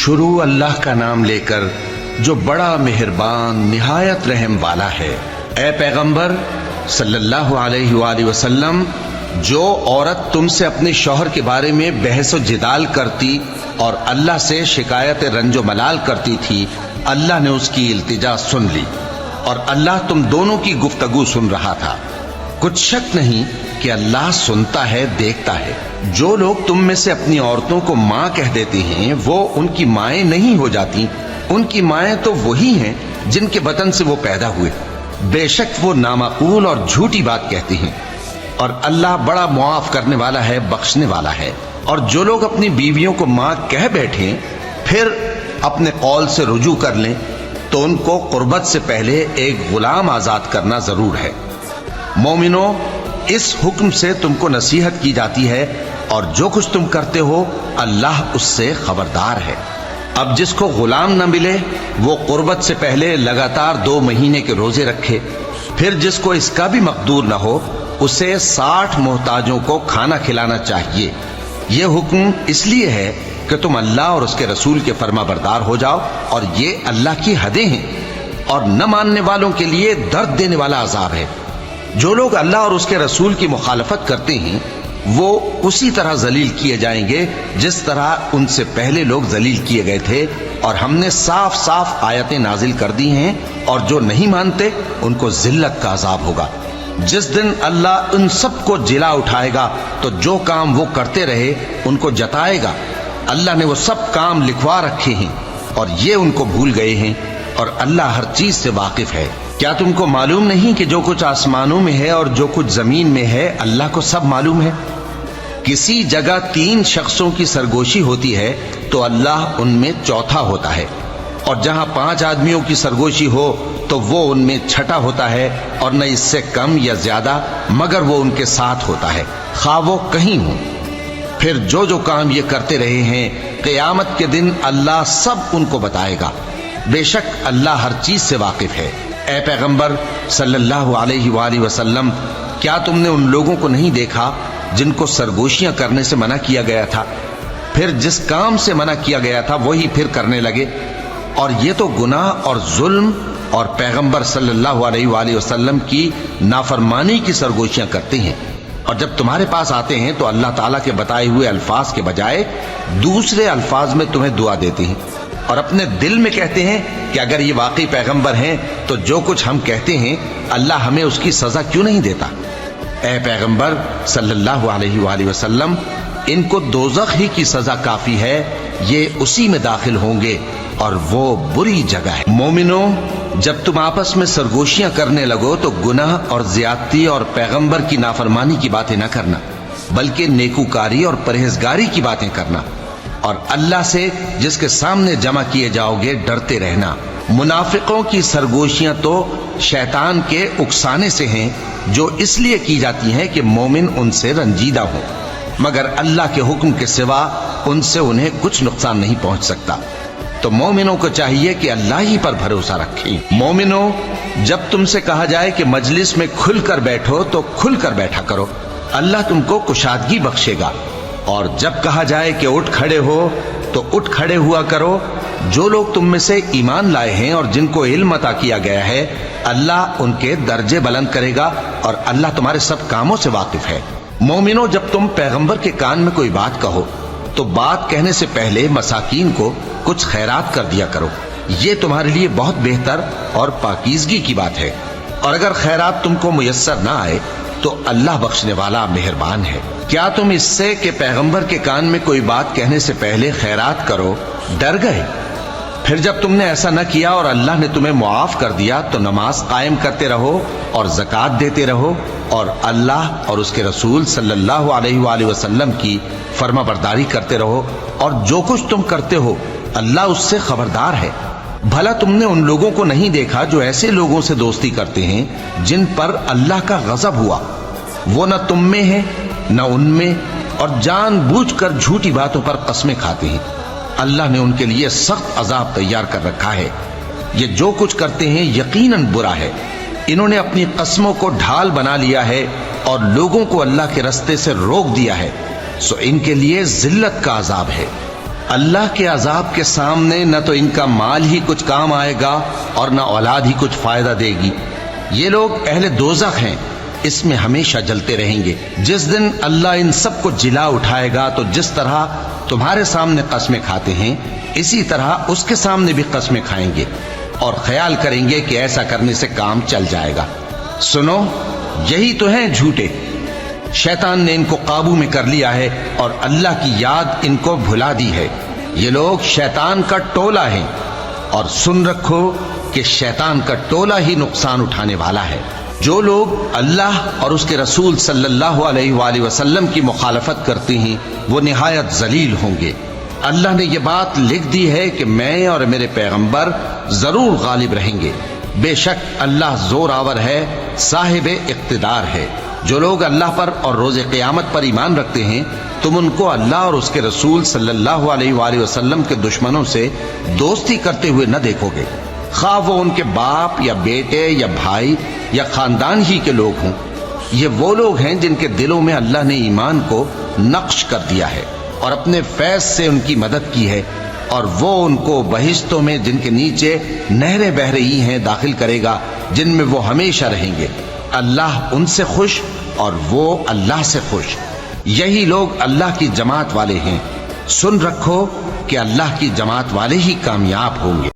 شروع اللہ کا نام لے کر جو بڑا مہربان نہایت رحم والا ہے۔ اے پیغمبر صلی اللہ علیہ وآلہ وسلم، جو عورت تم سے اپنے شوہر کے بارے میں بحث و جدال کرتی اور اللہ سے شکایت رنج و ملال کرتی تھی، اللہ نے اس کی التجا سن لی اور اللہ تم دونوں کی گفتگو سن رہا تھا۔ کچھ شک نہیں کہ اللہ سنتا ہے، دیکھتا ہے۔ جو لوگ تم میں سے اپنی عورتوں کو ماں کہہ دیتے ہیں وہ ان کی مائیں نہیں ہو جاتی، ان کی مائیں تو وہی ہیں جن کے بطن سے وہ پیدا ہوئے۔ بے شک وہ نامعقول اور جھوٹی بات کہتے ہیں، اور اللہ بڑا معاف کرنے والا ہے، بخشنے والا ہے۔ اور جو لوگ اپنی بیویوں کو ماں کہہ بیٹھیں پھر اپنے قول سے رجوع کر لیں تو ان کو قربت سے پہلے ایک غلام آزاد کرنا ضرور ہے۔ مومنو، اس حکم سے تم کو نصیحت کی جاتی ہے اور جو کچھ تم کرتے ہو اللہ اس سے خبردار ہے۔ اب جس کو غلام نہ ملے وہ قربت سے پہلے لگاتار 2 مہینے کے روزے رکھے، پھر جس کو اس کا بھی مقدور نہ ہو اسے 60 محتاجوں کو کھانا کھلانا چاہیے۔ یہ حکم اس لیے ہے کہ تم اللہ اور اس کے رسول کے فرما بردار ہو جاؤ، اور یہ اللہ کی حدیں ہیں، اور نہ ماننے والوں کے لیے درد دینے والا عذاب ہے۔ جو لوگ اللہ اور اس کے رسول کی مخالفت کرتے ہیں وہ اسی طرح ذلیل کیے جائیں گے جس طرح ان سے پہلے لوگ ذلیل کیے گئے تھے، اور ہم نے صاف صاف آیتیں نازل کر دی ہیں، اور جو نہیں مانتے ان کو ذلت کا عذاب ہوگا۔ جس دن اللہ ان سب کو جلا اٹھائے گا تو جو کام وہ کرتے رہے ان کو جتائے گا۔ اللہ نے وہ سب کام لکھوا رکھے ہیں اور یہ ان کو بھول گئے ہیں، اور اللہ ہر چیز سے واقف ہے۔ کیا تم کو معلوم نہیں کہ جو کچھ آسمانوں میں ہے اور جو کچھ زمین میں ہے اللہ کو سب معلوم ہے؟ کسی جگہ 3 شخصوں کی سرگوشی ہوتی ہے تو اللہ ان میں چوتھا ہوتا ہے، اور جہاں 5 آدمیوں کی سرگوشی ہو تو وہ ان میں چھٹا ہوتا ہے، اور نہ اس سے کم یا زیادہ مگر وہ ان کے ساتھ ہوتا ہے، خواہ وہ کہیں ہوں۔ پھر جو کام یہ کرتے رہے ہیں قیامت کے دن اللہ سب ان کو بتائے گا۔ بے شک اللہ ہر چیز سے واقف ہے۔ اے پیغمبر صلی اللہ علیہ وآلہ وسلم، کیا تم نے ان لوگوں کو نہیں دیکھا جن کو سرگوشیاں کرنے سے منع کیا گیا تھا، پھر جس کام سے منع کیا گیا تھا وہی پھر کرنے لگے؟ اور یہ تو گناہ اور ظلم اور پیغمبر صلی اللہ علیہ وآلہ وسلم کی نافرمانی کی سرگوشیاں کرتے ہیں، اور جب تمہارے پاس آتے ہیں تو اللہ تعالیٰ کے بتائے ہوئے الفاظ کے بجائے دوسرے الفاظ میں تمہیں دعا دیتے ہیں، اور اپنے دل میں کہتے ہیں کہ اگر یہ واقعی پیغمبر ہیں تو جو کچھ ہم کہتے ہیں اللہ ہمیں اس کی سزا کیوں نہیں دیتا؟ اے پیغمبر صلی اللہ علیہ وآلہ وسلم، ان کو دوزخ ہی کی سزا کافی ہے، یہ اسی میں داخل ہوں گے اور وہ بری جگہ ہے۔ مومنو، جب تم آپس میں سرگوشیاں کرنے لگو تو گناہ اور زیادتی اور پیغمبر کی نافرمانی کی باتیں نہ کرنا، بلکہ نیکوکاری اور پرہیزگاری کی باتیں کرنا، اور اللہ سے جس کے سامنے جمع کیے جاؤ گے ڈرتے رہنا۔ منافقوں کی سرگوشیاں تو شیطان کے اکسانے سے ہیں جو اس لیے کی جاتی ہیں کہ مومن ان سے رنجیدہ ہوں، مگر اللہ کے حکم کے سوا ان سے انہیں کچھ نقصان نہیں پہنچ سکتا۔ تو مومنوں کو چاہیے کہ اللہ ہی پر بھروسہ رکھیں۔ مومنوں، جب تم سے کہا جائے کہ مجلس میں کھل کر بیٹھو تو کھل کر بیٹھا کرو، اللہ تم کو کشادگی بخشے گا، اور جب کہا جائے کہ اٹھ کھڑے ہو تو اٹھ کھڑے ہوا کرو۔ جو لوگ تم میں سے ایمان لائے ہیں اور جن کو علم عطا کیا گیا ہے اللہ ان کے درجے بلند کرے گا، اور اللہ تمہارے سب کاموں سے واقف ہے۔ مومنوں، جب تم پیغمبر کے کان میں کوئی بات کہو تو بات کہنے سے پہلے مساکین کو کچھ خیرات کر دیا کرو، یہ تمہارے لیے بہت بہتر اور پاکیزگی کی بات ہے، اور اگر خیرات تم کو میسر نہ آئے تو اللہ بخشنے والا مہربان ہے۔ کیا تم اس سے کہ پیغمبر کے کان میں کوئی بات کہنے سے پہلے خیرات کرو ڈر گئے؟ پھر جب تم نے ایسا نہ کیا اور اللہ نے تمہیں معاف کر دیا تو نماز قائم کرتے رہو اور زکوٰۃ دیتے رہو، اور اللہ اور اس کے رسول صلی اللہ علیہ وآلہ وسلم کی فرما برداری کرتے رہو، اور جو کچھ تم کرتے ہو اللہ اس سے خبردار ہے۔ بھلا تم نے ان لوگوں کو نہیں دیکھا جو ایسے لوگوں سے دوستی کرتے ہیں جن پر اللہ کا غضب ہوا؟ وہ نہ تم میں ہے نہ ان میں، اور جان بوجھ کر جھوٹی باتوں پر قسمیں کھاتے ہیں۔ اللہ نے ان کے لیے سخت عذاب تیار کر رکھا ہے۔ یہ جو کچھ کرتے ہیں یقیناً برا ہے۔ انہوں نے اپنی قسموں کو ڈھال بنا لیا ہے اور لوگوں کو اللہ کے رستے سے روک دیا ہے، سو ان کے لیے ذلت کا عذاب ہے۔ اللہ کے عذاب کے سامنے نہ تو ان کا مال ہی کچھ کام آئے گا اور نہ اولاد ہی کچھ فائدہ دے گی۔ یہ لوگ اہل دوزخ ہیں، اس میں ہمیشہ جلتے رہیں گے۔ جس دن اللہ ان سب کو جلا اٹھائے گا تو جس طرح تمہارے سامنے قسمیں کھاتے ہیں اسی طرح اس کے سامنے بھی قسمیں کھائیں گے اور خیال کریں گے کہ ایسا کرنے سے کام چل جائے گا۔ سنو، یہی تو ہیں جھوٹے۔ شیطان نے ان کو قابو میں کر لیا ہے اور اللہ کی یاد ان کو بھلا دی ہے۔ یہ لوگ شیطان کا ٹولہ ہیں، اور سن رکھو کہ شیطان کا ٹولہ ہی نقصان اٹھانے والا ہے۔ جو لوگ اللہ اور اس کے رسول صلی اللہ علیہ وآلہ وسلم کی مخالفت کرتے ہیں وہ نہایت ذلیل ہوں گے۔ اللہ نے یہ بات لکھ دی ہے کہ میں اور میرے پیغمبر ضرور غالب رہیں گے۔ بے شک اللہ زور آور ہے، صاحب اقتدار ہے۔ جو لوگ اللہ پر اور روز قیامت پر ایمان رکھتے ہیں تم ان کو اللہ اور اس کے رسول صلی اللہ علیہ وآلہ وسلم کے دشمنوں سے دوستی کرتے ہوئے نہ دیکھو گے، خواہ وہ ان کے باپ یا بیٹے یا بھائی یا خاندان ہی کے لوگ ہوں۔ یہ وہ لوگ ہیں جن کے دلوں میں اللہ نے ایمان کو نقش کر دیا ہے اور اپنے فیض سے ان کی مدد کی ہے، اور وہ ان کو بہشتوں میں جن کے نیچے نہریں بہہ رہی ہیں داخل کرے گا، جن میں وہ ہمیشہ رہیں گے۔ اللہ ان سے خوش اور وہ اللہ سے خوش۔ یہی لوگ اللہ کی جماعت والے ہیں۔ سن رکھو کہ اللہ کی جماعت والے ہی کامیاب ہوں گے۔